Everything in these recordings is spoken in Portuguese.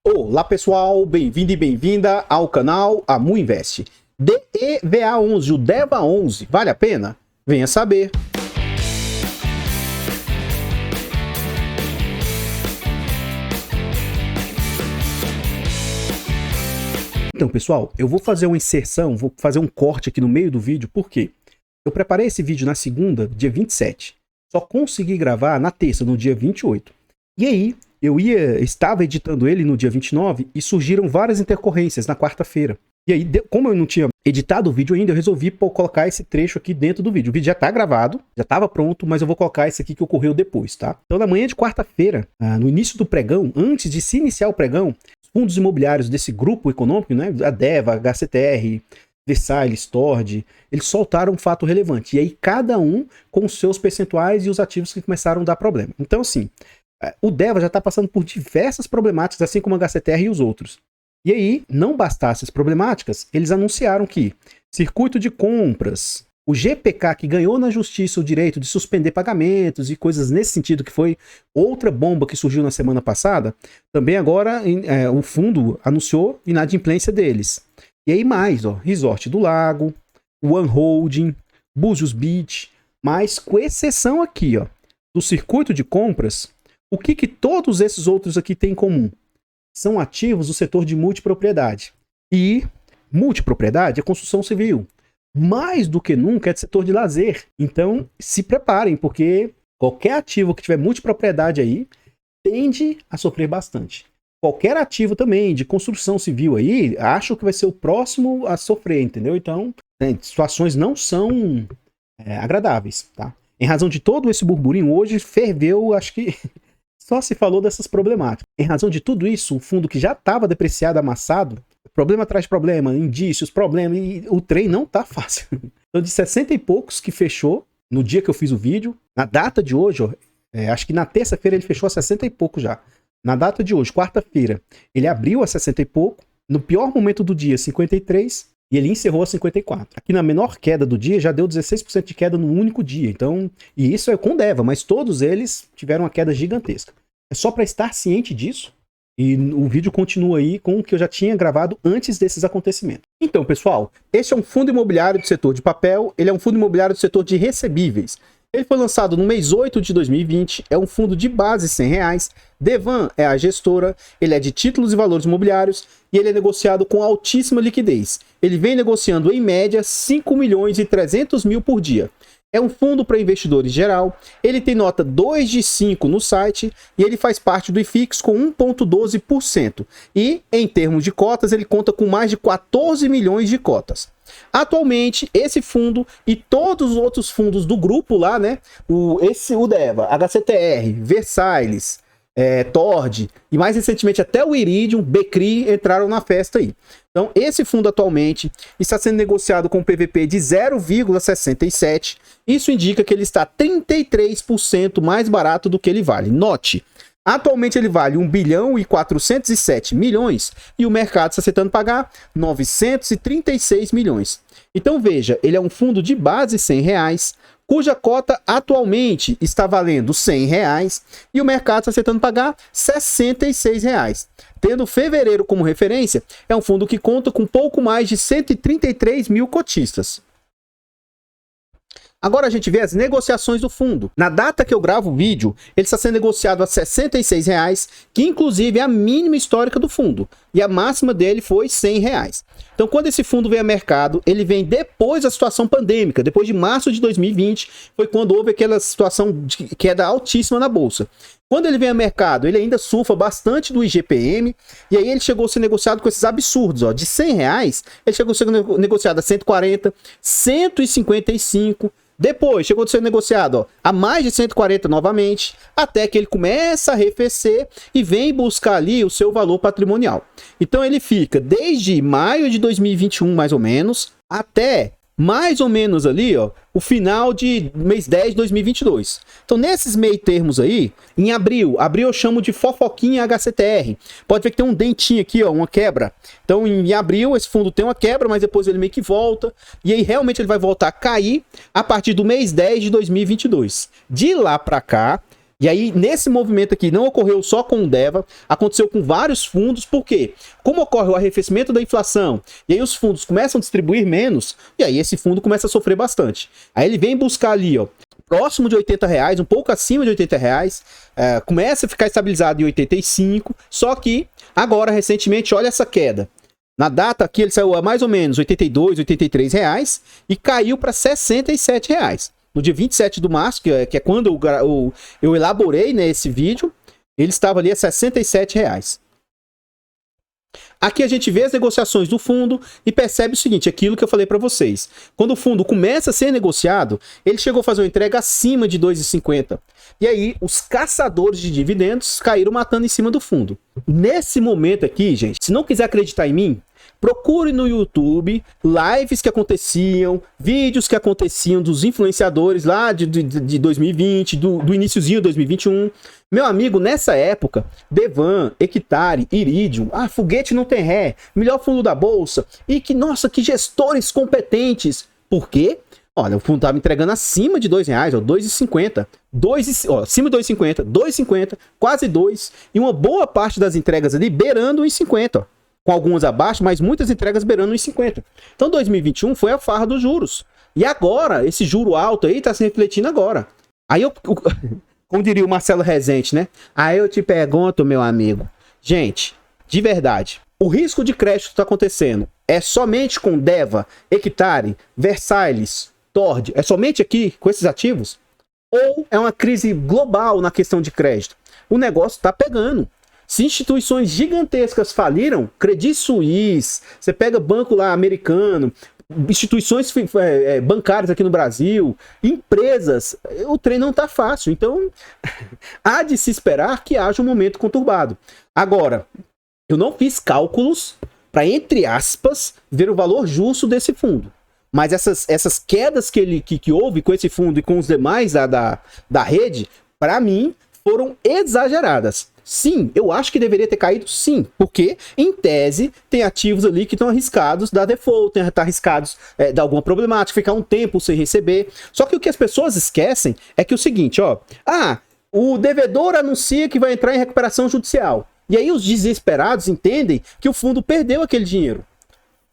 Olá pessoal, bem-vindo e bem-vinda ao canal Amu Invest. DEVA11, o DEVA11, vale a pena? Venha saber. Então pessoal, eu vou fazer uma inserção, vou fazer um corte aqui no meio do vídeo, por quê? Eu preparei esse vídeo na segunda, dia 27, só consegui gravar na terça, no dia 28. E aí, estava editando ele no dia 29 e surgiram várias intercorrências na quarta-feira. E aí, como eu não tinha editado o vídeo ainda, eu resolvi colocar esse trecho aqui dentro do vídeo. O vídeo já tá gravado, já estava pronto, mas eu vou colocar esse aqui que ocorreu depois, tá? Então, na manhã de quarta-feira, no início do pregão, antes de se iniciar o pregão, os fundos imobiliários desse grupo econômico, né, a DEVA, HCTR, Versailles, Tord, eles soltaram um fato relevante. E aí, cada um com os seus percentuais e os ativos que começaram a dar problema. Então, assim, o DEVA já está passando por diversas problemáticas, assim como a HCTR e os outros. E aí, não bastasse as problemáticas, eles anunciaram que circuito de compras, o GPK, que ganhou na justiça o direito de suspender pagamentos e coisas nesse sentido, que foi outra bomba que surgiu na semana passada, também agora o fundo anunciou inadimplência deles. E aí mais, ó, Resort do Lago, One Holding, Búzios Beach, mas com exceção aqui, ó, do circuito de compras, o que todos esses outros aqui têm em comum? São ativos do setor de multipropriedade. E multipropriedade é construção civil. Mais do que nunca é de setor de lazer. Então, se preparem, porque qualquer ativo que tiver multipropriedade aí tende a sofrer bastante. Qualquer ativo também de construção civil aí, acho que vai ser o próximo a sofrer, entendeu? Então, situações não são agradáveis, tá? Em razão de todo esse burburinho, hoje ferveu, acho que só se falou dessas problemáticas. Em razão de tudo isso, o fundo que já estava depreciado, amassado, problema atrás de problema, indícios, problema, e o trem não tá fácil. Então, de 60 e poucos que fechou, no dia que eu fiz o vídeo, na data de hoje, ó, acho que na terça-feira ele fechou a 60 e pouco já. Na data de hoje, quarta-feira, ele abriu a 60 e pouco, no pior momento do dia, 53, e ele encerrou a 54. Aqui na menor queda do dia, já deu 16% de queda no único dia. Então, e isso é com DEVA, mas todos eles tiveram uma queda gigantesca. É só para estar ciente disso. E o vídeo continua aí com o que eu já tinha gravado antes desses acontecimentos. Então, pessoal, este é um fundo imobiliário do setor de papel, ele é um fundo imobiliário do setor de recebíveis. Ele foi lançado no mês 8 de 2020, é um fundo de base R$100, Devan é a gestora, ele é de títulos e valores imobiliários e ele é negociado com altíssima liquidez. Ele vem negociando em média 5 milhões e 300 mil por dia. É um fundo para investidores geral, ele tem nota 2 de 5 no site e ele faz parte do IFIX com 1,12%. E, em termos de cotas, ele conta com mais de 14 milhões de cotas. Atualmente, esse fundo e todos os outros fundos do grupo lá, né? O DEVA, HCTR, Versailles, Tord e mais recentemente até o Iridium, Becri entraram na festa aí. Então, esse fundo atualmente está sendo negociado com um PVP de 0,67. Isso indica que ele está 33% mais barato do que ele vale. Note, atualmente ele vale 1 bilhão e 407 milhões e o mercado está aceitando pagar 936 milhões. Então veja, ele é um fundo de base R$100, cuja cota atualmente está valendo R$100 e o mercado está aceitando pagar R$66. Tendo fevereiro como referência, é um fundo que conta com pouco mais de 133 mil cotistas. Agora a gente vê as negociações do fundo. Na data que eu gravo o vídeo, ele está sendo negociado a R$66, que inclusive é a mínima histórica do fundo. E a máxima dele foi R$100. Então, quando esse fundo vem a mercado, ele vem depois da situação pandêmica. Depois de março de 2020, foi quando houve aquela situação de queda altíssima na bolsa. Quando ele vem a mercado, ele ainda surfa bastante do IGPM. E aí ele chegou a ser negociado com esses absurdos. Ó, de R$100, ele chegou a ser negociado a 140, 155... Depois, chegou a ser negociado ó, a mais de 140 novamente, até que ele começa a arrefecer e vem buscar ali o seu valor patrimonial. Então ele fica desde maio de 2021, mais ou menos, até mais ou menos ali, ó, o final de mês 10 de 2022. Então, nesses meio termos aí, em abril eu chamo de fofoquinha HCTR. Pode ver que tem um dentinho aqui, ó, uma quebra. Então, em abril, esse fundo tem uma quebra, mas depois ele meio que volta. E aí, realmente, ele vai voltar a cair a partir do mês 10 de 2022. De lá para cá, E aí, nesse movimento aqui, não ocorreu só com o DEVA, aconteceu com vários fundos, porque como ocorre o arrefecimento da inflação, e aí os fundos começam a distribuir menos, e aí esse fundo começa a sofrer bastante. Aí ele vem buscar ali, ó, próximo de R$80, um pouco acima de R$80, começa a ficar estabilizado em 85, só que agora, recentemente, olha essa queda. Na data aqui ele saiu a mais ou menos R$82, R$83 e caiu para R$67. No dia 27 de março, que é quando eu elaborei, né, esse vídeo, ele estava ali a R$67. Aqui a gente vê as negociações do fundo e percebe o seguinte, aquilo que eu falei para vocês. Quando o fundo começa a ser negociado, ele chegou a fazer uma entrega acima de R$2,50. E aí os caçadores de dividendos caíram matando em cima do fundo. Nesse momento aqui, gente, se não quiser acreditar em mim, procure no YouTube lives que aconteciam, vídeos que aconteciam dos influenciadores lá de 2020, do iniciozinho de 2021. Meu amigo, nessa época, Devan, Hectare, Iridium, foguete não tem ré, melhor fundo da bolsa, e que, nossa, que gestores competentes. Por quê? Olha, o fundo estava entregando acima de R$2, R$2,50. Acima de R$2,50, R$2,50, quase 2, e uma boa parte das entregas ali beirando R$1,50, com algumas abaixo, mas muitas entregas beirando R$1,50. Então 2021 foi a farra dos juros. E agora, esse juro alto aí está se refletindo agora. Aí como diria o Marcelo Rezende, né? Aí eu te pergunto, meu amigo. Gente, de verdade, o risco de crédito que está acontecendo é somente com DEVA, Hectare, Versailles, Tord? É somente aqui com esses ativos? Ou é uma crise global na questão de crédito? O negócio está pegando. Se instituições gigantescas faliram, Credit Suisse, você pega banco lá americano, instituições bancárias aqui no Brasil, empresas, o trem não tá fácil. Então, há de se esperar que haja um momento conturbado. Agora, eu não fiz cálculos para, entre aspas, ver o valor justo desse fundo. Mas essas quedas que houve com esse fundo e com os demais da rede, para mim, foram exageradas. Sim, eu acho que deveria ter caído, sim, porque, em tese, tem ativos ali que estão arriscados da default, estão arriscados de alguma problemática, ficar um tempo sem receber. Só que o que as pessoas esquecem é que o seguinte, ó, o devedor anuncia que vai entrar em recuperação judicial. E aí os desesperados entendem que o fundo perdeu aquele dinheiro.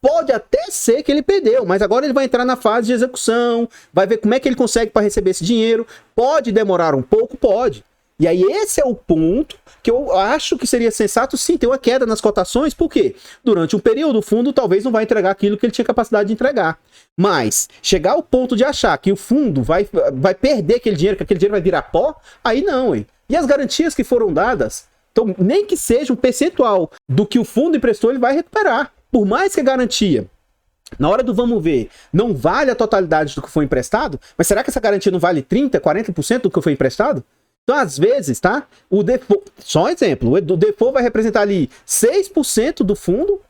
Pode até ser que ele perdeu, mas agora ele vai entrar na fase de execução, vai ver como é que ele consegue para receber esse dinheiro. Pode demorar um pouco? Pode. E aí esse é o ponto que eu acho que seria sensato, sim, ter uma queda nas cotações, porque durante um período o fundo talvez não vai entregar aquilo que ele tinha capacidade de entregar. Mas chegar ao ponto de achar que o fundo vai perder aquele dinheiro, que aquele dinheiro vai virar pó, aí não, hein? E as garantias que foram dadas, então nem que seja um percentual do que o fundo emprestou, ele vai recuperar. Por mais que a garantia, na hora do vamos ver, não vale a totalidade do que foi emprestado, mas será que essa garantia não vale 30%, 40% do que foi emprestado? Então, às vezes, tá? O default, só um exemplo, o default vai representar ali 6% do fundo.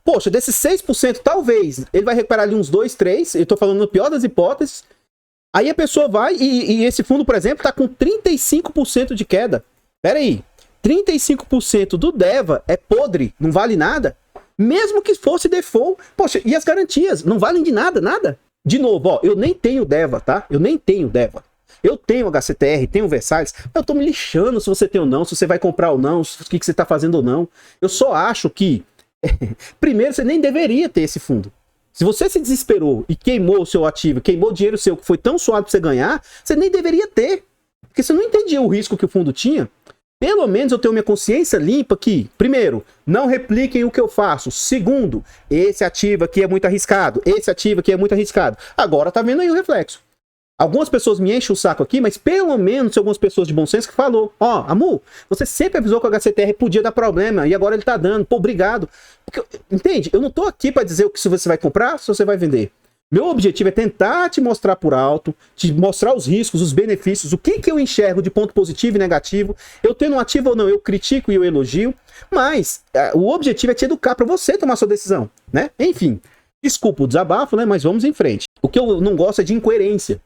Poxa, desses 6%, talvez, ele vai recuperar ali uns 2, 3, eu tô falando no pior das hipóteses. Aí a pessoa vai e esse fundo, por exemplo, tá com 35% de queda. Pera aí, 35% do DEVA é podre, não vale nada? Mesmo que fosse default, poxa, e as garantias? Não valem de nada, nada? De novo, ó, eu nem tenho DEVA, tá? Eu nem tenho DEVA. Eu tenho HCTR, tenho Versailles, eu tô me lixando se você tem ou não, se você vai comprar ou não, o que você tá fazendo ou não. Eu só acho que, primeiro, você nem deveria ter esse fundo. Se você se desesperou e queimou o seu ativo, queimou o dinheiro seu que foi tão suado pra você ganhar, você nem deveria ter. Porque você não entendia o risco que o fundo tinha. Pelo menos eu tenho minha consciência limpa que, primeiro, não repliquem o que eu faço. Segundo, esse ativo aqui é muito arriscado, esse ativo aqui é muito arriscado. Agora tá vendo aí o reflexo. Algumas pessoas me enchem o saco aqui, mas pelo menos tem algumas pessoas de bom senso que falou, ó, Amu, você sempre avisou que o HCTR podia dar problema e agora ele tá dando, pô, obrigado. Porque, entende? Eu não tô aqui para dizer o que se você vai comprar, se você vai vender. Meu objetivo é tentar te mostrar por alto, te mostrar os riscos, os benefícios, o que eu enxergo de ponto positivo e negativo. Eu tendo um ativo ou não, eu critico e eu elogio, mas o objetivo é te educar para você tomar sua decisão, né? Enfim, desculpa o desabafo, né? Mas vamos em frente. O que eu não gosto é de incoerência.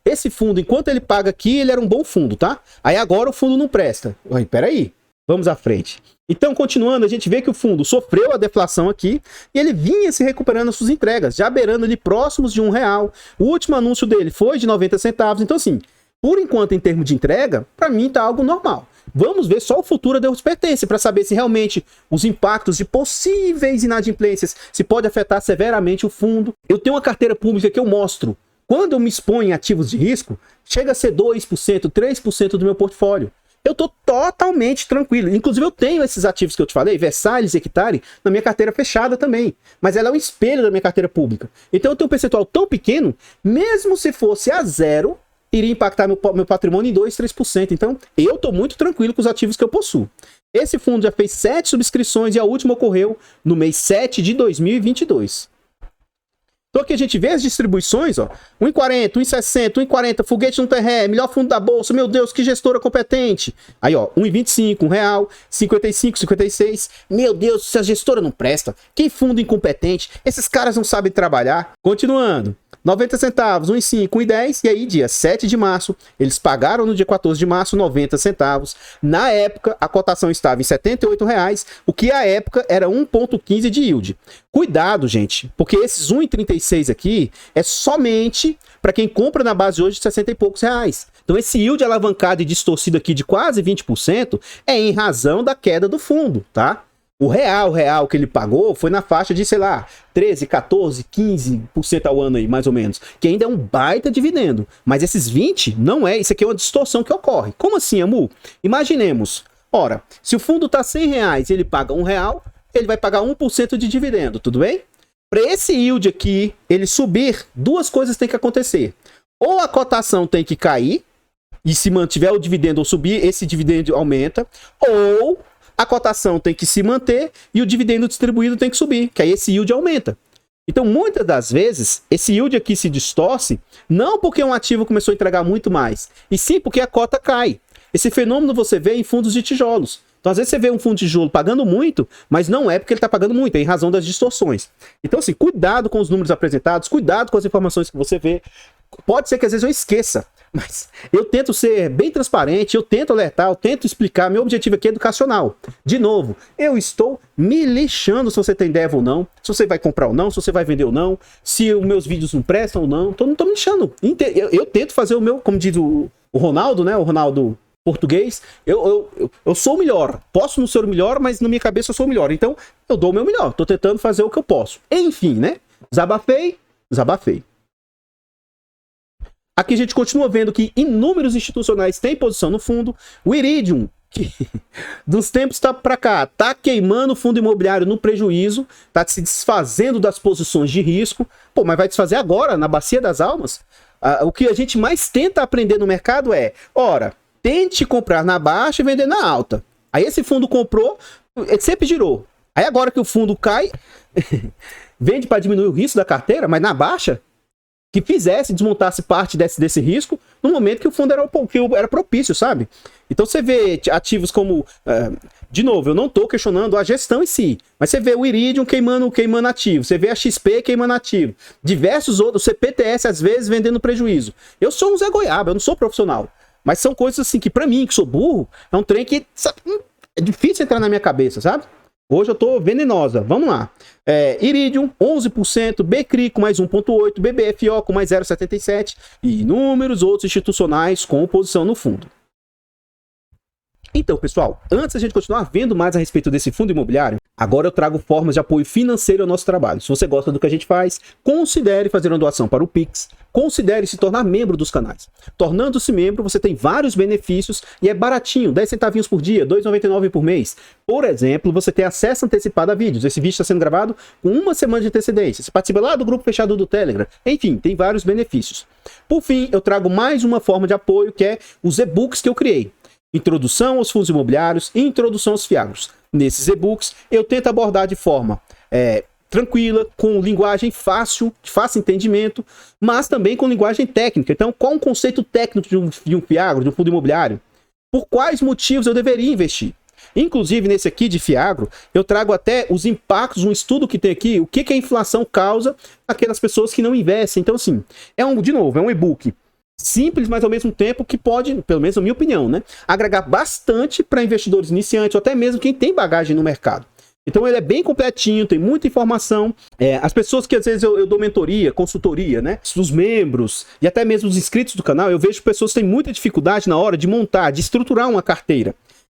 Esse fundo, enquanto ele paga aqui, ele era um bom fundo, tá? Aí agora o fundo não presta. Peraí, vamos à frente. Então, continuando, a gente vê que o fundo sofreu a deflação aqui e ele vinha se recuperando as suas entregas, já beirando ali próximos de R$1. O último anúncio dele foi de 90 centavos. Então, assim, Por enquanto, em termos de entrega, para mim tá algo normal. Vamos ver só o futuro da pertence para saber se realmente os impactos de possíveis inadimplências se pode afetar severamente o fundo. Eu tenho uma carteira pública que eu mostro. Quando eu me exponho em ativos de risco, chega a ser 2%, 3% do meu portfólio. Eu estou totalmente tranquilo. Inclusive, eu tenho esses ativos que eu te falei, Versalhes e Hectare, na minha carteira fechada também. Mas ela é um espelho da minha carteira pública. Então, eu tenho um percentual tão pequeno, mesmo se fosse a zero, iria impactar meu patrimônio em 2%, 3%. Então, eu estou muito tranquilo com os ativos que eu possuo. Esse fundo já fez 7 subscrições e a última ocorreu no mês 7 de 2022. Então aqui a gente vê as distribuições, ó, 1,40, 1,60, 1,40, foguete no terré, melhor fundo da bolsa, meu Deus, que gestora competente. Aí, ó, 1,25, R$1, 55, 56. Meu Deus, se a gestora não presta, que fundo incompetente, esses caras não sabem trabalhar. Continuando. 90 centavos, 1,5, 1,10, e aí dia 7 de março, eles pagaram no dia 14 de março 90 centavos. Na época, a cotação estava em R$78, o que à época era 1,15 de yield. Cuidado, gente, porque esses 1,36 aqui é somente para quem compra na base hoje de 60 e poucos reais. Então esse yield alavancado e distorcido aqui de quase 20% é em razão da queda do fundo, tá? O real que ele pagou foi na faixa de, sei lá, 13, 14, 15% ao ano aí, mais ou menos. Que ainda é um baita dividendo. Mas esses 20 não é, isso aqui é uma distorção que ocorre. Como assim, Amu? Imaginemos, ora, se o fundo tá R$100 e ele paga R$1, ele vai pagar 1% de dividendo, tudo bem? Para esse yield aqui, ele subir, duas coisas têm que acontecer. Ou a cotação tem que cair, e se mantiver o dividendo ou subir, esse dividendo aumenta, ou a cotação tem que se manter e o dividendo distribuído tem que subir, que aí esse yield aumenta. Então, muitas das vezes, esse yield aqui se distorce, não porque um ativo começou a entregar muito mais, e sim porque a cota cai. Esse fenômeno você vê em fundos de tijolos. Então, às vezes você vê um fundo de tijolo pagando muito, mas não é porque ele está pagando muito, é em razão das distorções. Então, assim, cuidado com os números apresentados, cuidado com as informações que você vê. Pode ser que às vezes eu esqueça, mas eu tento ser bem transparente, eu tento alertar, eu tento explicar. Meu objetivo aqui é educacional. De novo, eu estou me lixando se você tem ideia ou não, se você vai comprar ou não, se você vai vender ou não, se os meus vídeos não prestam ou não. Então, não estou me lixando. Eu tento fazer o meu, como diz o Ronaldo, né? O Ronaldo português, eu sou o melhor. Posso não ser o melhor, mas na minha cabeça eu sou o melhor. Então, eu dou o meu melhor. Estou tentando fazer o que eu posso. Enfim, né? Desabafei. Aqui a gente continua vendo que inúmeros institucionais têm posição no fundo. O Iridium, que dos tempos para cá, tá queimando o fundo imobiliário no prejuízo, tá se desfazendo das posições de risco. Pô, mas vai desfazer agora, na Bacia das Almas? O que a gente mais tenta aprender no mercado é, ora, tente comprar na baixa e vender na alta. Aí esse fundo comprou, ele sempre girou. Aí agora que o fundo cai, vende para diminuir o risco da carteira, mas na baixa, que fizesse, desmontasse parte desse risco no momento que o fundo era propício, sabe? Então você vê ativos como, de novo, eu não estou questionando a gestão em si, mas você vê o Iridium queimando ativo, você vê a XP queimando ativo, diversos outros, o CPTS às vezes vendendo prejuízo. Eu sou um Zé Goiaba, eu não sou profissional, mas são coisas assim que pra mim, que sou burro, é um trem que sabe, é difícil entrar na minha cabeça, sabe? Hoje eu tô venenosa, vamos lá. Iridium, 11%, BCRI com mais 1,8%, BBFO com mais 0,77% e inúmeros outros institucionais com posição no fundo. Então, pessoal, antes da gente continuar vendo mais a respeito desse fundo imobiliário, agora eu trago formas de apoio financeiro ao nosso trabalho. Se você gosta do que a gente faz, considere fazer uma doação para o Pix, considere se tornar membro dos canais. Tornando-se membro, você tem vários benefícios e é baratinho, 10 centavinhos por dia, R$ 2,99 por mês. Por exemplo, você tem acesso antecipado a vídeos. Esse vídeo está sendo gravado com uma semana de antecedência. Você participa lá do grupo fechado do Telegram. Enfim, tem vários benefícios. Por fim, eu trago mais uma forma de apoio, que é os e-books que eu criei. Introdução aos fundos imobiliários e introdução aos fiagros. Nesses e-books, eu tento abordar de forma tranquila, com linguagem fácil, de fácil entendimento, mas também com linguagem técnica. Então, qual um conceito técnico de um fiagro, de um fundo imobiliário? Por quais motivos eu deveria investir? Inclusive, nesse aqui de fiagro, eu trago até os impactos, um estudo que tem aqui, o que a inflação causa aquelas pessoas que não investem. Então, assim, de novo, é um e-book simples, mas ao mesmo tempo que pode, pelo menos na minha opinião, né, agregar bastante para investidores iniciantes ou até mesmo quem tem bagagem no mercado. Então ele é bem completinho, tem muita informação. As pessoas que às vezes eu dou mentoria, consultoria, né? Os membros e até mesmo os inscritos do canal, eu vejo pessoas que têm muita dificuldade na hora de montar, de estruturar uma carteira.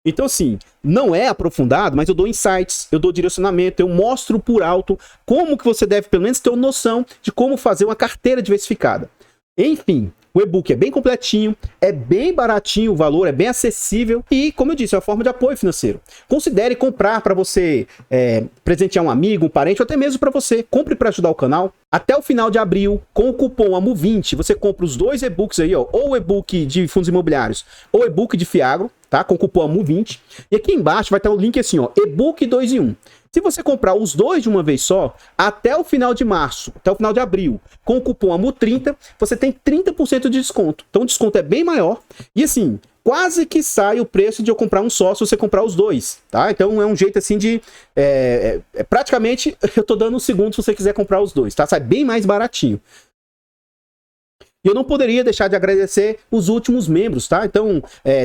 Então, assim, não é aprofundado, mas eu dou insights, eu dou direcionamento, eu mostro por alto como que você deve, pelo menos, ter uma noção de como fazer uma carteira diversificada. Enfim, o e-book é bem completinho, é bem baratinho o valor, é bem acessível e, como eu disse, é uma forma de apoio financeiro. Considere comprar para você presentear um amigo, um parente ou até mesmo para você. Compre para ajudar o canal. Até o final de abril, com o cupom AMU20, você compra os dois e-books aí, ó, ou o e-book de fundos imobiliários ou o e-book de Fiagro, tá? Com o cupom AMU20. E aqui embaixo vai estar um link assim, ó, e-book 2 em 1. Se você comprar os dois de uma vez só, até o final de março, até o final de abril, com o cupom AMU30, você tem 30% de desconto. Então o desconto é bem maior. E assim, quase que sai o preço de eu comprar um só se você comprar os dois, tá? Então é um jeito assim de... praticamente, eu tô dando um segundo se você quiser comprar os dois, tá? Sai bem mais baratinho. E eu não poderia deixar de agradecer os últimos membros, tá? Então,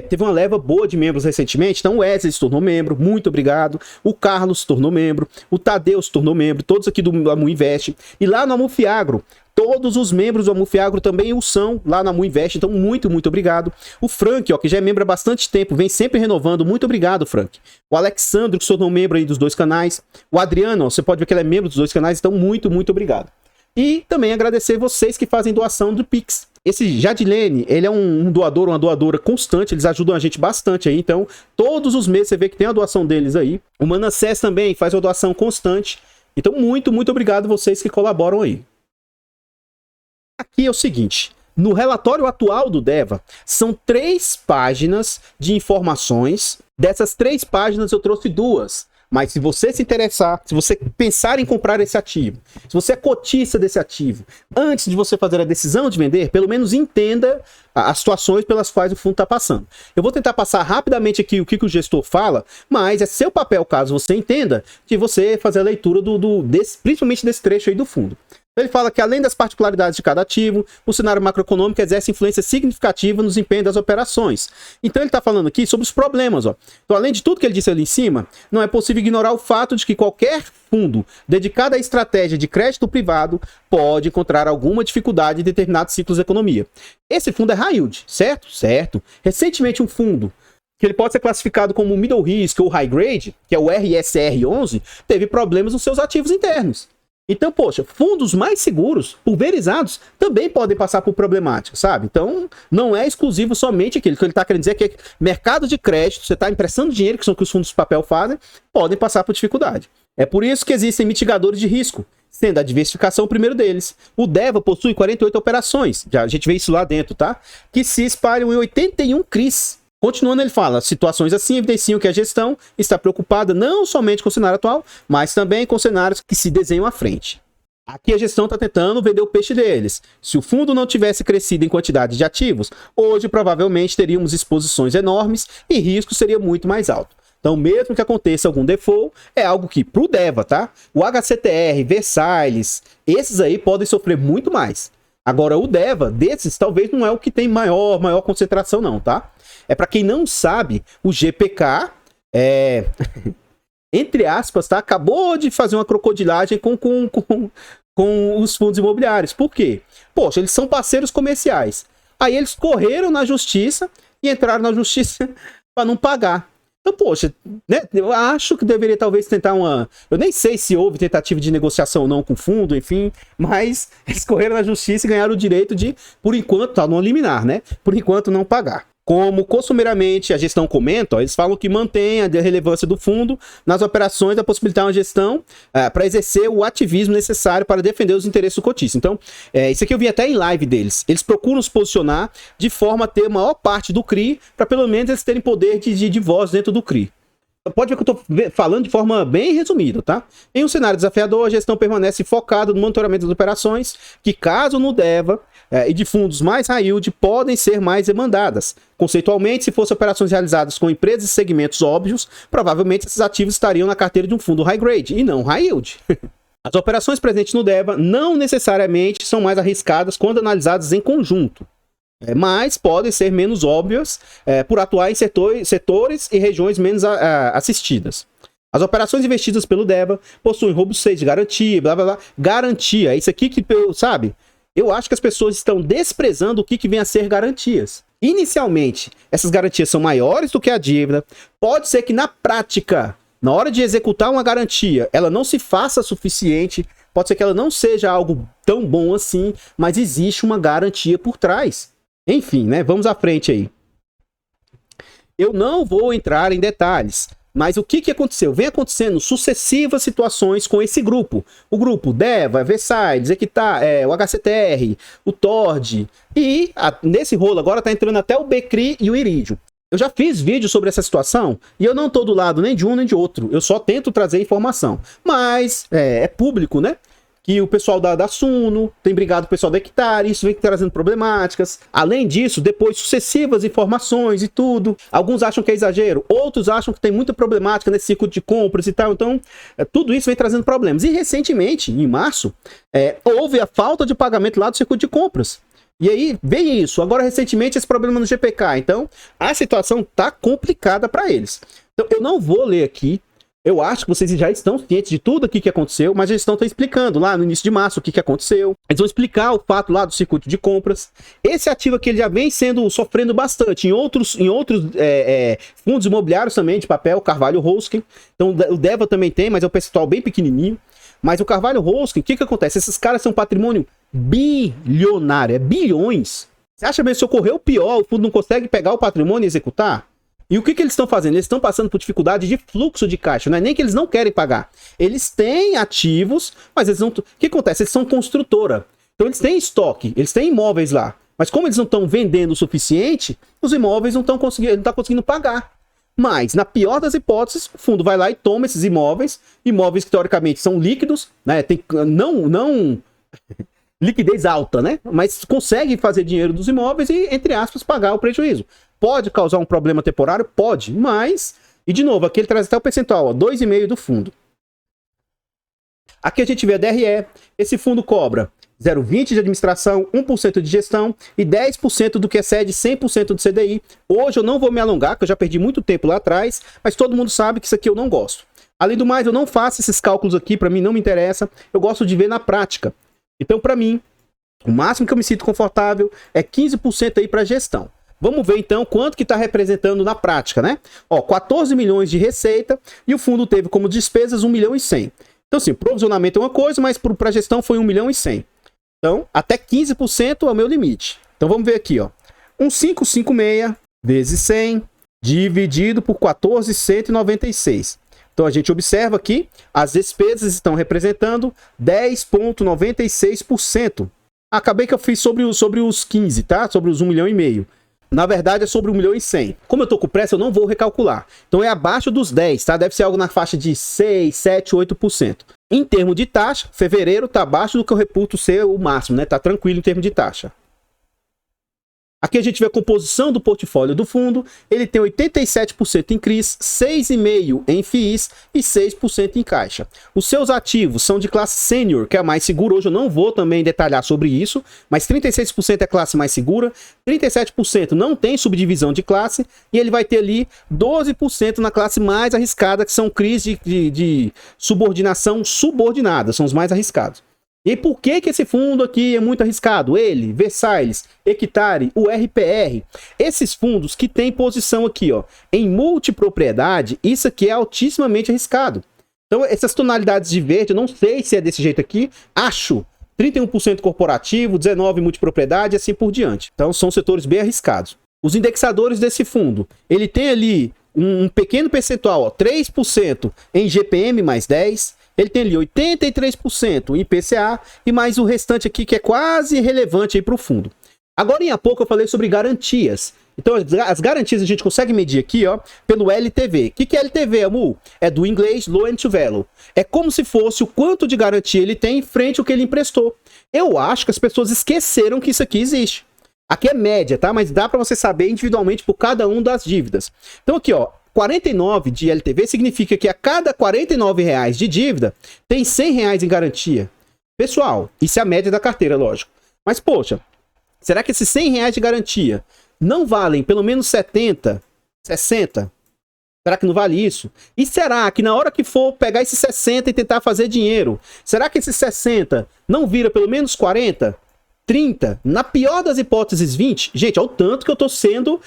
teve uma leva boa de membros recentemente. Então, o Wesley se tornou membro, muito obrigado. O Carlos se tornou membro. O Tadeu se tornou membro. Todos aqui do Amu Invest. E lá no Amu Fiagro, todos os membros do Amu Fiagro também o são lá na Amu Invest. Então, muito, muito obrigado. O Frank, ó, que já é membro há bastante tempo, vem sempre renovando. Muito obrigado, Frank. O Alexandre, que se tornou membro aí dos dois canais. O Adriano, ó, você pode ver que ele é membro dos dois canais. Então, muito, muito obrigado. E também agradecer vocês que fazem doação do Pix. Esse Jadilene, ele é um doador, uma doadora constante, eles ajudam a gente bastante aí, então todos os meses você vê que tem a doação deles aí. O Manassés também faz uma doação constante, então muito, muito obrigado vocês que colaboram aí. Aqui é o seguinte, no relatório atual do Deva, são 3 páginas de informações, dessas 3 páginas eu trouxe 2. Mas se você se interessar, se você pensar em comprar esse ativo, se você é cotista desse ativo, antes de você fazer a decisão de vender, pelo menos entenda as situações pelas quais o fundo está passando. Eu vou tentar passar rapidamente aqui o que o gestor fala, mas é seu papel, caso você entenda, de você fazer a leitura principalmente desse trecho aí do fundo. Ele fala que, além das particularidades de cada ativo, o cenário macroeconômico exerce influência significativa no desempenho das operações. Então ele está falando aqui sobre os problemas. Ó. Então, além de tudo que ele disse ali em cima, não é possível ignorar o fato de que qualquer fundo dedicado à estratégia de crédito privado pode encontrar alguma dificuldade em determinados ciclos da economia. Esse fundo é high yield, certo? Certo. Recentemente um fundo que ele pode ser classificado como middle risk ou high grade, que é o RSR11, teve problemas nos seus ativos internos. Então, poxa, fundos mais seguros, pulverizados, também podem passar por problemáticas, sabe? Então, não é exclusivo somente aquilo que ele está querendo dizer, que mercado de crédito, você está emprestando dinheiro, que são o que os fundos de papel fazem, podem passar por dificuldade. É por isso que existem mitigadores de risco, sendo a diversificação o primeiro deles. O Deva possui 48 operações, já a gente vê isso lá dentro, tá? Que se espalham em 81 CRIs. Continuando, ele fala, situações assim evidenciam que a gestão está preocupada não somente com o cenário atual, mas também com cenários que se desenham à frente. Aqui a gestão está tentando vender o peixe deles. Se o fundo não tivesse crescido em quantidade de ativos, hoje provavelmente teríamos exposições enormes e risco seria muito mais alto. Então, mesmo que aconteça algum default, é algo que, para o Deva, tá? O HCTR, Versailles, esses aí podem sofrer muito mais. Agora, o Deva, desses, talvez não é o que tem maior concentração não, tá? É para quem não sabe, o GPK entre aspas, tá? Acabou de fazer uma crocodilagem com os fundos imobiliários. Por quê? Poxa, eles são parceiros comerciais. Aí eles correram na justiça e entraram na justiça para não pagar. Então, poxa, né? Eu acho que deveria talvez tentar uma... Eu nem sei se houve tentativa de negociação ou não com o fundo, enfim, mas eles correram na justiça e ganharam o direito de, por enquanto, tá no liminar, né? Por enquanto, não pagar. Como costumeiramente a gestão comenta, ó, eles falam que mantém a relevância do fundo nas operações a possibilitar uma gestão para exercer o ativismo necessário para defender os interesses do cotista. Então, isso aqui eu vi até em live deles. Eles procuram se posicionar de forma a ter a maior parte do CRI, para pelo menos eles terem poder de voz dentro do CRI. Pode ver que eu estou falando de forma bem resumida, tá? Em um cenário desafiador, a gestão permanece focada no monitoramento das operações, que caso no Deva e de fundos mais high yield, podem ser mais demandadas. Conceitualmente, se fossem operações realizadas com empresas e segmentos óbvios, provavelmente esses ativos estariam na carteira de um fundo high grade e não high yield. As operações presentes no Deva não necessariamente são mais arriscadas quando analisadas em conjunto, mas podem ser menos óbvias por atuar em setores e regiões menos assistidas. As operações investidas pelo DEVA possuem robustez de garantia, blá blá blá. Garantia, é isso aqui que, sabe? Eu acho que as pessoas estão desprezando o que vem a ser garantias. Inicialmente, essas garantias são maiores do que a dívida. Pode ser que na prática, na hora de executar uma garantia, ela não se faça suficiente. Pode ser que ela não seja algo tão bom assim, mas existe uma garantia por trás. Enfim, né? Vamos à frente aí. Eu não vou entrar em detalhes. Mas o que aconteceu? Vem acontecendo sucessivas situações com esse grupo. O grupo DEVA, Versailles, o HCTR, o TORD. E nesse rolo agora está entrando até o BCRI e o Iridium. Eu já fiz vídeo sobre essa situação e eu não estou do lado nem de um nem de outro. Eu só tento trazer informação. Mas é público, né? Que o pessoal da Suno tem brigado com o pessoal da Hectare, isso vem trazendo problemáticas. Além disso, depois sucessivas informações e tudo. Alguns acham que é exagero, outros acham que tem muita problemática nesse circuito de compras e tal. Então, tudo isso vem trazendo problemas. E recentemente, em março, houve a falta de pagamento lá do circuito de compras. E aí, vem isso. Agora, recentemente, esse problema no GPK. Então, a situação tá complicada para eles. Então, eu não vou ler aqui. Eu acho que vocês já estão cientes de tudo aqui que aconteceu, mas eles estão explicando lá no início de março o que aconteceu. Eles vão explicar o fato lá do circuito de compras. Esse ativo aqui ele já vem sofrendo bastante em outros fundos imobiliários também de papel, Carvalho Hosking. Então o DEVA também tem, mas é um percentual bem pequenininho. Mas o Carvalho Hosking, o que acontece? Esses caras são patrimônio bilionário, bilhões. Você acha mesmo que se ocorrer o pior, o fundo não consegue pegar o patrimônio e executar? E o que eles estão fazendo? Eles estão passando por dificuldade de fluxo de caixa. Não é nem que eles não querem pagar. Eles têm ativos, mas eles não... O que acontece? Eles são construtora. Então eles têm estoque, eles têm imóveis lá. Mas como eles não estão vendendo o suficiente, os imóveis não estão conseguindo pagar. Mas, na pior das hipóteses, o fundo vai lá e toma esses imóveis que teoricamente são líquidos, né? Tem não liquidez alta, né? Mas consegue fazer dinheiro dos imóveis e, entre aspas, pagar o prejuízo. Pode causar um problema temporário? Pode, mas... E de novo, aqui ele traz até o percentual, 2,5% do fundo. Aqui a gente vê a DRE. Esse fundo cobra 0,20% de administração, 1% de gestão e 10% do que excede 100% do CDI. Hoje eu não vou me alongar, porque eu já perdi muito tempo lá atrás, mas todo mundo sabe que isso aqui eu não gosto. Além do mais, eu não faço esses cálculos aqui, para mim não me interessa. Eu gosto de ver na prática. Então, para mim, o máximo que eu me sinto confortável é 15% aí para gestão. Vamos ver então quanto que está representando na prática, né? Ó, 14 milhões de receita e o fundo teve como despesas 1 milhão e 100. Então, assim, provisionamento é uma coisa, mas para a gestão foi 1 milhão e 100. Então, até 15% é o meu limite. Então, vamos ver aqui, ó. 1,556 vezes 100 dividido por 14,196. Então, a gente observa aqui, as despesas estão representando 10,96%. Acabei que eu fiz sobre os 15, tá? Sobre os 1 milhão e meio. Na verdade, é sobre 1 milhão e 100. Como eu tô com pressa, eu não vou recalcular. Então, é abaixo dos 10, tá? Deve ser algo na faixa de 6, 7, 8%. Em termos de taxa, fevereiro tá abaixo do que eu reputo ser o máximo, né? Tá tranquilo em termos de taxa. Aqui a gente vê a composição do portfólio do fundo. Ele tem 87% em CRIs, 6,5% em FIIs e 6% em caixa. Os seus ativos são de classe sênior, que é a mais segura. Hoje eu não vou também detalhar sobre isso, mas 36% é a classe mais segura, 37% não tem subdivisão de classe e ele vai ter ali 12% na classe mais arriscada, que são CRIs de subordinação subordinada, são os mais arriscados. E por que esse fundo aqui é muito arriscado? Ele, Versailles, Hectare, o RPR, esses fundos que tem posição aqui, ó, em multipropriedade, isso aqui é altissimamente arriscado. Então, essas tonalidades de verde, eu não sei se é desse jeito aqui, acho 31% corporativo, 19% multipropriedade e assim por diante. Então, são setores bem arriscados. Os indexadores desse fundo, ele tem ali um pequeno percentual, ó, 3% em GPM mais 10%, ele tem ali 83% em IPCA e mais o restante aqui que é quase irrelevante aí para o fundo. Agora, em pouco, eu falei sobre garantias. Então, as garantias a gente consegue medir aqui, ó, pelo LTV. O que é LTV, Amu? É do inglês Loan to Value. É como se fosse o quanto de garantia ele tem frente ao que ele emprestou. Eu acho que as pessoas esqueceram que isso aqui existe. Aqui é média, tá? Mas dá para você saber individualmente por cada um das dívidas. Então, aqui, ó. 49 de LTV significa que a cada R$49 de dívida tem R$100 em garantia. Pessoal, isso é a média da carteira, lógico. Mas, poxa, será que esses R$100 de garantia não valem pelo menos 70, 60? Será que não vale isso? E será que na hora que for pegar esses 60 e tentar fazer dinheiro, será que esses 60 não vira pelo menos 40? 30? Na pior das hipóteses, 20? Gente, olha o tanto que eu tô sendo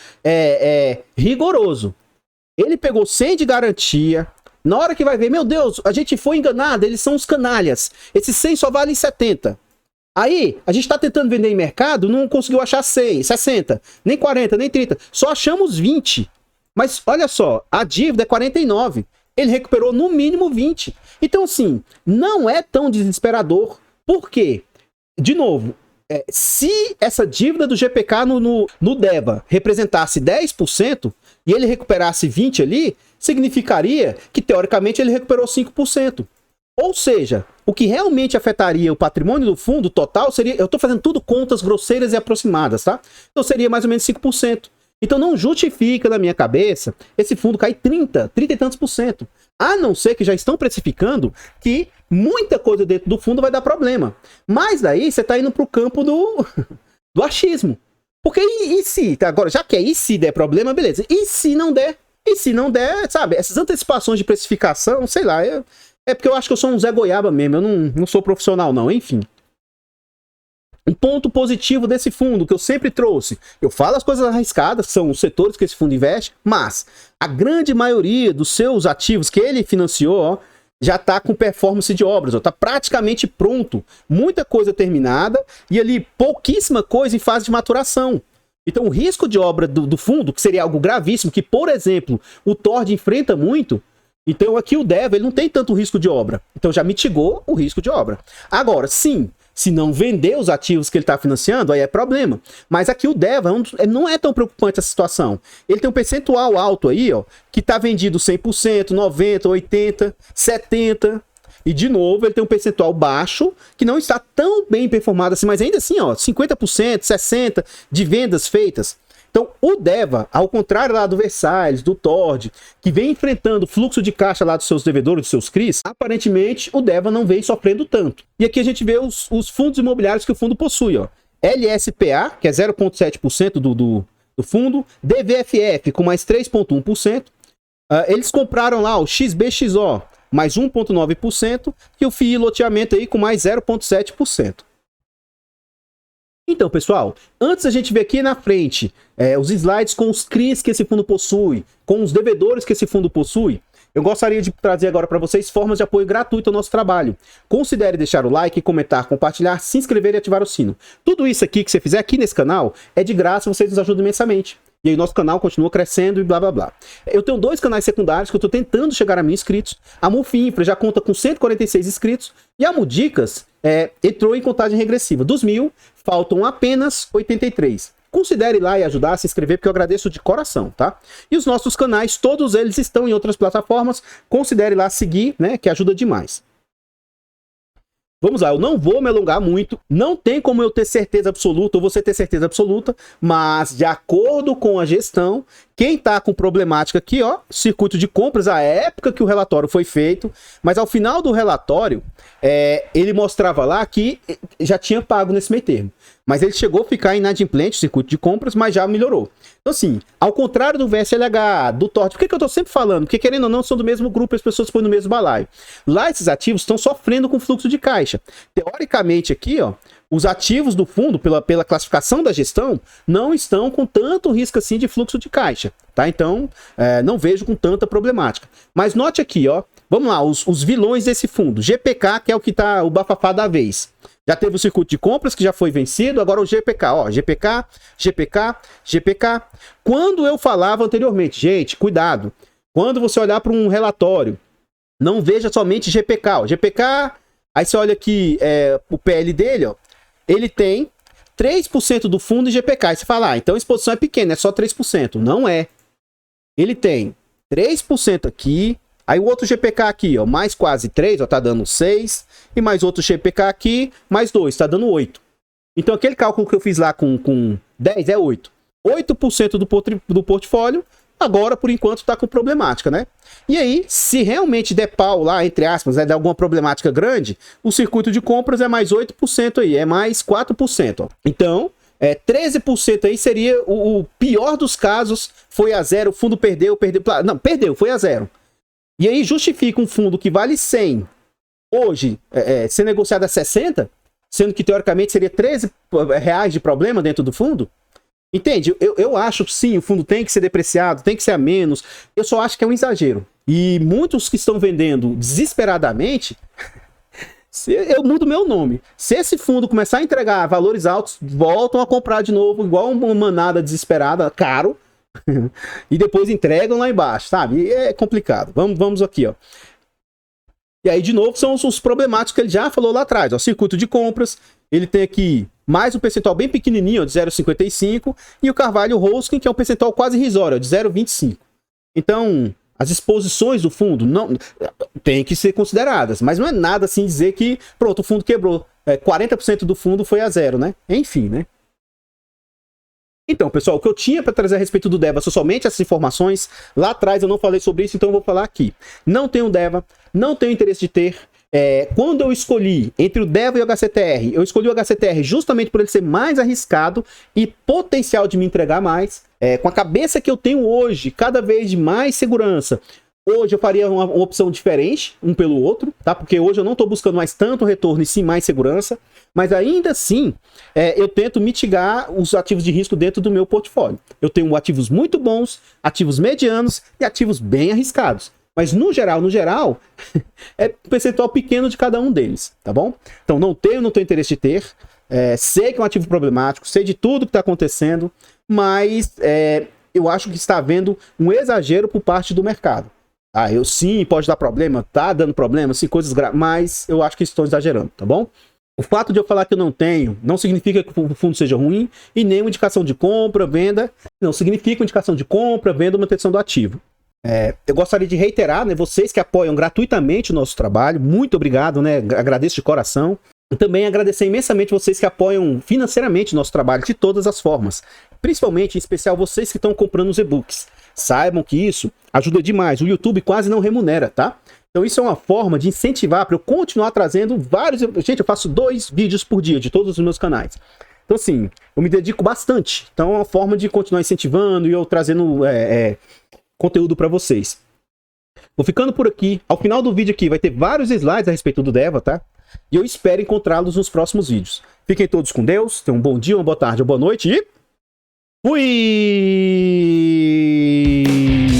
rigoroso. Ele pegou 100 de garantia. Na hora que vai ver, meu Deus, a gente foi enganado, eles são os canalhas. Esses 100 só valem 70. Aí, a gente tá tentando vender em mercado, não conseguiu achar 100, 60, nem 40, nem 30. Só achamos 20. Mas olha só, a dívida é 49. Ele recuperou no mínimo 20. Então, assim, não é tão desesperador. Por quê? De novo, se essa dívida do GPK no DEVA representasse 10% e ele recuperasse 20% ali, significaria que, teoricamente, ele recuperou 5%. Ou seja, o que realmente afetaria o patrimônio do fundo total seria... Eu estou fazendo tudo contas grosseiras e aproximadas, tá? Então seria mais ou menos 5%. Então não justifica, na minha cabeça, esse fundo cair 30 e tantos por cento. A não ser que já estão precificando que muita coisa dentro do fundo vai dar problema. Mas daí você está indo para o campo do achismo. Porque e se? Agora, já que e se der problema, beleza. E se não der? E se não der, sabe? Essas antecipações de precificação, sei lá, é porque eu acho que eu sou um Zé Goiaba mesmo. Eu não sou profissional, não. Enfim. Um ponto positivo desse fundo que eu sempre trouxe. Eu falo as coisas arriscadas, que são os setores que esse fundo investe, mas a grande maioria dos seus ativos que ele financiou, ó, já está com performance de obras, está praticamente pronto. Muita coisa terminada e ali pouquíssima coisa em fase de maturação. Então o risco de obra do fundo, que seria algo gravíssimo, que por exemplo o Tord enfrenta muito, então aqui o DEVA ele não tem tanto risco de obra. Então já mitigou o risco de obra. Agora, sim, se não vender os ativos que ele está financiando, aí é problema. Mas aqui o DEVA não é tão preocupante essa situação. Ele tem um percentual alto aí, ó, que está vendido 100%, 90%, 80%, 70%. E, de novo, ele tem um percentual baixo, que não está tão bem performado assim, mas ainda assim, ó, 50%, 60% de vendas feitas. Então, o DEVA, ao contrário lá do Versalhes, do Tord, que vem enfrentando fluxo de caixa lá dos seus devedores, dos seus CRIs, aparentemente o DEVA não vem sofrendo tanto. E aqui a gente vê os fundos imobiliários que o fundo possui, ó. LSPA, que é 0,7% do fundo, DVFF com mais 3,1%. Eles compraram lá o XBXO, mais 1,9%, e o FII loteamento aí com mais 0,7%. Então, pessoal, antes a gente ver aqui na frente os slides com os CRIs que esse fundo possui, com os devedores que esse fundo possui, eu gostaria de trazer agora para vocês formas de apoio gratuito ao nosso trabalho. Considere deixar o like, comentar, compartilhar, se inscrever e ativar o sino. Tudo isso aqui que você fizer aqui nesse canal é de graça, vocês nos ajudam imensamente. E aí o nosso canal continua crescendo e blá blá blá. Eu tenho 2 canais secundários que eu estou tentando chegar a 1000 inscritos. A Mufi Infra já conta com 146 inscritos. E a Mudicas entrou em contagem regressiva. Dos 1000, faltam apenas 83. Considere ir lá e ajudar a se inscrever, porque eu agradeço de coração, tá? E os nossos canais, todos eles estão em outras plataformas. Considere lá seguir, né? Que ajuda demais. Vamos lá, eu não vou me alongar muito, não tem como eu ter certeza absoluta, ou você ter certeza absoluta, mas de acordo com a gestão, quem tá com problemática aqui, ó, circuito de compras, a época que o relatório foi feito, mas ao final do relatório, ele mostrava lá que já tinha pago nesse meio termo. Mas ele chegou a ficar inadimplente, circuito de compras, mas já melhorou. Então, assim, ao contrário do VSLH, do Tord, por que eu tô sempre falando? Porque, querendo ou não, são do mesmo grupo e as pessoas põem no mesmo balaio. Lá, esses ativos estão sofrendo com fluxo de caixa. Teoricamente, aqui, ó, os ativos do fundo, pela classificação da gestão, não estão com tanto risco assim de fluxo de caixa, tá? Então, não vejo com tanta problemática. Mas note aqui, ó, vamos lá, os vilões desse fundo. GPK, que é o que tá o bafafá da vez. Já teve o circuito de compras que já foi vencido, agora o GPK, ó, GPK, GPK, GPK. Quando eu falava anteriormente, gente, cuidado, quando você olhar para um relatório, não veja somente GPK, ó, GPK, aí você olha aqui o PL dele, ó, ele tem 3% do fundo em GPK, aí você fala, então a exposição é pequena, é só 3%, não é. Ele tem 3% aqui, aí o outro GPK aqui, ó, mais quase 3, ó, tá dando 6. E mais outro GPK aqui, mais 2, tá dando 8. Então aquele cálculo que eu fiz lá com 10 é 8. 8% do portfólio, agora por enquanto tá com problemática, né? E aí, se realmente der pau lá, entre aspas, der alguma problemática grande, o circuito de compras é mais 8% aí, é mais 4%, ó. Então, 13% aí seria o pior dos casos, foi a zero, o fundo perdeu, não, perdeu, foi a zero. E aí justifica um fundo que vale 100, hoje, ser negociado a 60, sendo que teoricamente seria 13 reais de problema dentro do fundo? Entende? Eu acho, sim, o fundo tem que ser depreciado, tem que ser a menos, eu só acho que é um exagero. E muitos que estão vendendo desesperadamente... Eu mudo meu nome. Se esse fundo começar a entregar valores altos, voltam a comprar de novo, igual uma manada desesperada, caro, e depois entregam lá embaixo, sabe? E é complicado. Vamos aqui, ó. E aí, de novo, são os problemáticos que ele já falou lá atrás. Ó, circuito de compras, ele tem aqui mais um percentual bem pequenininho, ó, de 0,55, e o Carvalho Hoskin, que é um percentual quase irrisório, ó, de 0,25. Então... as exposições do fundo não tem que ser consideradas, mas não é nada assim dizer que, pronto, o fundo quebrou. 40% do fundo foi a zero, né? Enfim, né? Então, pessoal, o que eu tinha para trazer a respeito do DEVA são somente essas informações. Lá atrás eu não falei sobre isso, então eu vou falar aqui. Não tenho DEVA, não tenho interesse de ter. Quando eu escolhi entre o DEVA e o HCTR, eu escolhi o HCTR justamente por ele ser mais arriscado e potencial de me entregar mais. Com a cabeça que eu tenho hoje, cada vez de mais segurança, hoje eu faria uma opção diferente, um pelo outro, tá? Porque hoje eu não estou buscando mais tanto retorno e sim mais segurança, mas ainda assim eu tento mitigar os ativos de risco dentro do meu portfólio. Eu tenho ativos muito bons, ativos medianos e ativos bem arriscados. Mas no geral, é um percentual pequeno de cada um deles, tá bom? Então não tenho interesse de ter, sei que é um ativo problemático, sei de tudo que está acontecendo, mas eu acho que está havendo um exagero por parte do mercado. Sim, pode dar problema, tá dando problema, sim, coisas graves, mas eu acho que estão exagerando, tá bom? O fato de eu falar que eu não tenho, não significa que o fundo seja ruim, e nem uma indicação de compra, venda, não significa uma indicação de compra, venda ou manutenção do ativo. Eu gostaria de reiterar, né, vocês que apoiam gratuitamente o nosso trabalho, muito obrigado, né, agradeço de coração. E também agradecer imensamente vocês que apoiam financeiramente o nosso trabalho de todas as formas, principalmente, em especial, vocês que estão comprando os e-books. Saibam que isso ajuda demais, o YouTube quase não remunera, tá? Então isso é uma forma de incentivar para eu continuar trazendo vários... Gente, eu faço 2 vídeos por dia de todos os meus canais. Então assim, eu me dedico bastante, então é uma forma de continuar incentivando e eu trazendo... conteúdo para vocês. Vou ficando por aqui. Ao final do vídeo aqui vai ter vários slides a respeito do DEVA, tá? E eu espero encontrá-los nos próximos vídeos. Fiquem todos com Deus. Tenham um bom dia, uma boa tarde, uma boa noite e... fui!